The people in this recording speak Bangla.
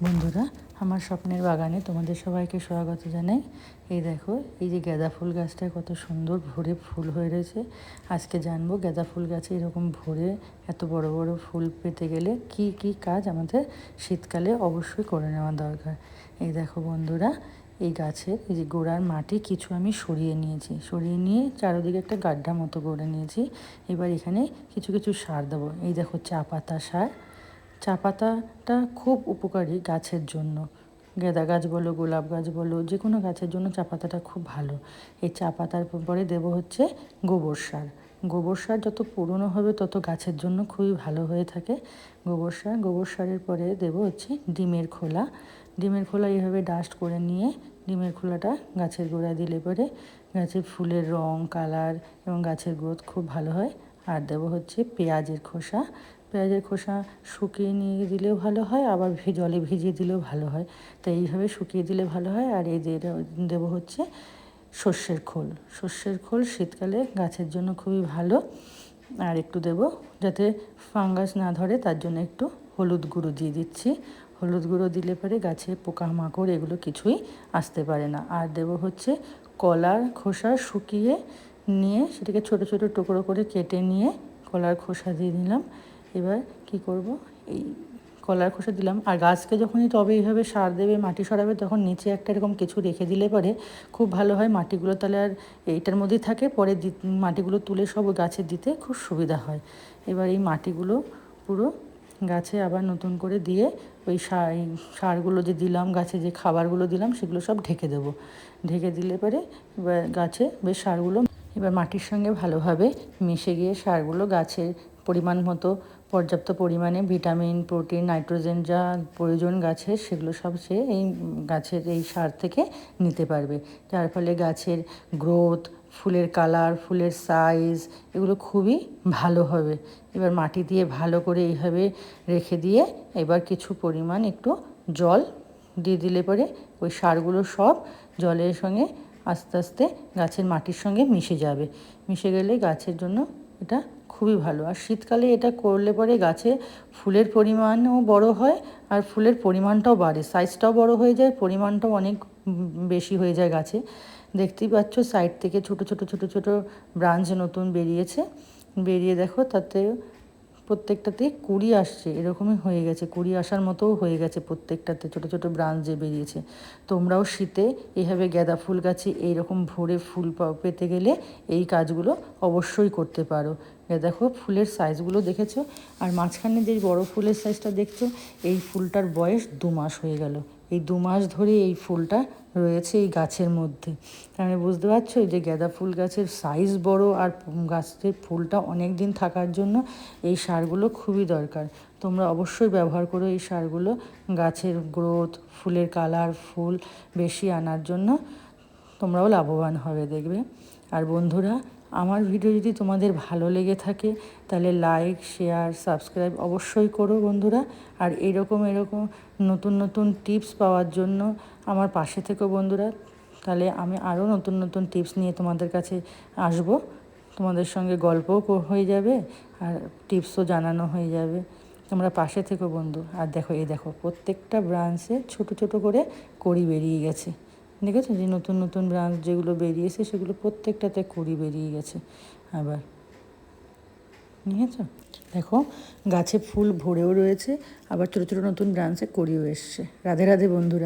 বন্ধুরা, আমার স্বপ্নের বাগানে তোমাদের সবাইকে স্বাগত জানাই। এই দেখো, এই যে গাঁদা ফুল গাছটায় কত সুন্দর ভরে ফুল হয়ে রয়েছে। আজকে জানবো গাঁদা ফুল গাছে এরকম ভরে এত বড় বড় ফুল পেতে গেলে কি কি কাজ আমাদের শীতকালে অবশ্যই করে নেওয়া দরকার। এই দেখো বন্ধুরা, এই গাছের এই যে গোড়ার মাটি কিছু আমি সরিয়ে নিয়েছি, সরিয়ে নিয়ে চারিদিকে একটা গাড্ডা মতো করে নিয়েছি। এবার এখানে কিছু কিছু সার দেবো। এই দেখো, চা পাতা সার। চা পাতাটা খুব উপকারী গাছের জন্য। গাঁদা গাছ বলো, গোলাপ গাছ বলো, যে কোনো গাছের জন্য চা পাতাটা খুব ভালো। এই চা পাতার পরে দেবো হচ্ছে গোবর সার। গোবর সার যত পুরনো হবে তত গাছের জন্য খুবই ভালো হয়ে থাকে গোবর সারের পরে দেবো হচ্ছে ডিমের খোলা। ডিমের খোলা এইভাবে ডাস্ট করে নিয়ে ডিমের খোলাটা গাছের গোড়ায় দিলে পরে গাছের ফুলের রং, কালার এবং গাছের গ্রোথ খুব ভালো হয়। আর দেবো হচ্ছে পেঁয়াজের খোসা। পেঁয়াজের খোসা শুকিয়ে নিয়ে দিলেও ভালো হয়, আবার জলে ভিজিয়ে দিলেও ভালো হয়। তো এইভাবে শুকিয়ে দিলে ভালো হয়। আর এই দেবো হচ্ছে সর্ষের খোল। সর্ষের খোল শীতকালে গাছের জন্য খুবই ভালো। আর একটু দেবো যাতে ফাঙ্গাস না ধরে, তার জন্য একটু হলুদ গুঁড়ো দিয়ে দিচ্ছি। হলুদ গুঁড়ো দিলে পরে গাছে পোকামাকড় এগুলো কিছুই আসতে পারে না। আর দেবো হচ্ছে কলার খোসা শুকিয়ে নিয়ে সেটাকে ছোট ছোট টুকরো করে কেটে নিয়ে কলার খোসা দিয়ে দিলাম। এবার কি করব, এই কলার খোসা দিলাম। আর গাছকে যখনই টবে এইভাবে সার দেবে, মাটি সরাবে, তখন নিচে একটা এরকম কিছু রেখে দিলে পরে খুব ভালো হয়। মাটিগুলো তাহলে আর এইটার মধ্যেই থাকে, পরে মাটিগুলো তুলে সব গাছে দিতে খুব সুবিধা হয়। এবার এই মাটিগুলো পুরো গাছে আবার নতুন করে দিয়ে ওই সারগুলো যে দিলাম, গাছে যে খাবারগুলো দিলাম সেগুলো সব ঢেকে দেবো। ঢেকে দিলে পরে এবার গাছে বেশ সারগুলো এবার মাটির সঙ্গে ভালোভাবে মিশে গিয়ে সারগুলো গাছের পরিমাণ মতো পর্যাপ্ত পরিমাণে ভিটামিন, প্রোটিন, নাইট্রোজেন যা প্রয়োজন গাছের, সেগুলো সব সে এই গাছের এই সার থেকে নিতে পারবে। যার ফলে গাছের গ্রোথ, ফুলের কালার, ফুলের সাইজ এগুলো খুবই ভালো হবে। এবার মাটি দিয়ে ভালো করে এইভাবে রেখে দিয়ে এবার কিছু পরিমাণ একটু জল দিয়ে দিলে পরে ওই সারগুলো সব জলের সঙ্গে আস্তে আস্তে গাছের মাটির সঙ্গে মিশে যাবে। মিশে গেলে গাছের জন্য এটা খুবই ভালো। আর শীতকালে এটা করলে পরে গাছে ফুলের পরিমাণও বড় হয়, আর ফুলের পরিমাণটাও বাড়ে, সাইজটাও বড় হয়ে যায়, পরিমাণটাও অনেক বেশি হয়ে যায় গাছে। দেখতেই পাচ্ছ সাইড থেকে ছোট ছোট ছোট ছোট ব্রাঞ্চ নতুন বেরিয়েছে। বেরিয়ে দেখো তাতে প্রত্যেকটাতে কুড়ি আসছে, এরকমই হয়ে গেছে, কুড়ি আসার মতোও হয়ে গেছে প্রত্যেকটাতে ছোটো ছোটো ব্রাঞ্চ যে বেরিয়েছে। তোমরাও শীতে এইভাবে গাঁদা ফুল গাছে এইরকম ভরে ফুল পেতে গেলে এই কাজগুলো অবশ্যই করতে পারো। দেখো ফুলের সাইজগুলো দেখেছো, আর মাঝখানে যে বড় ফুলের সাইজটা দেখছো, এই ফুলটার বয়স 2 মাস হয়ে গেল। এই 2 মাস ধরে এই ফুলটা রয়েছে এই গাছের মধ্যে। তাহলে বুঝতে পারছো যে গাঁদা ফুল গাছের সাইজ বড় আর গাছের ফুলটা অনেক দিন থাকার জন্য এই সারগুলো খুবই দরকার। তোমরা অবশ্যই ব্যবহার করো এই সারগুলো গাছের গ্রোথ, ফুলের কালার, ফুল বেশি আনার জন্য। তোমরাও লাভবান হবে দেখবে। আর বন্ধুরা, আমার ভিডিও যদি তোমাদের ভালো লেগে থাকে তাহলে লাইক, শেয়ার, সাবস্ক্রাইব অবশ্যই করো বন্ধুরা। আর এরকম নতুন নতুন টিপস পাওয়ার জন্য আমার পাশে থেকো বন্ধুরা। তাহলে আমি আরও নতুন নতুন টিপস নিয়ে তোমাদের কাছে আসব। তোমাদের সঙ্গে গল্পও হয়ে যাবে আর টিপসও জানানো হয়ে যাবে। তোমরা পাশে থেকো বন্ধু। আর দেখো, এই দেখো প্রত্যেকটা ব্রাঞ্চে ছোট ছোট করে কড়ি বেরিয়ে গেছে। দেখেছো যে নতুন নতুন ব্রাঞ্চ যেগুলো বেরিয়েছে সেগুলো প্রত্যেকটাতে কড়ি বেরিয়ে গেছে। আবার দেখেছো, দেখো গাছে ফুল ভরেও রয়েছে, আবার ছোটো ছোটো নতুন ব্রাঞ্চে কড়িও এসছে। রাধে রাধে বন্ধুরা।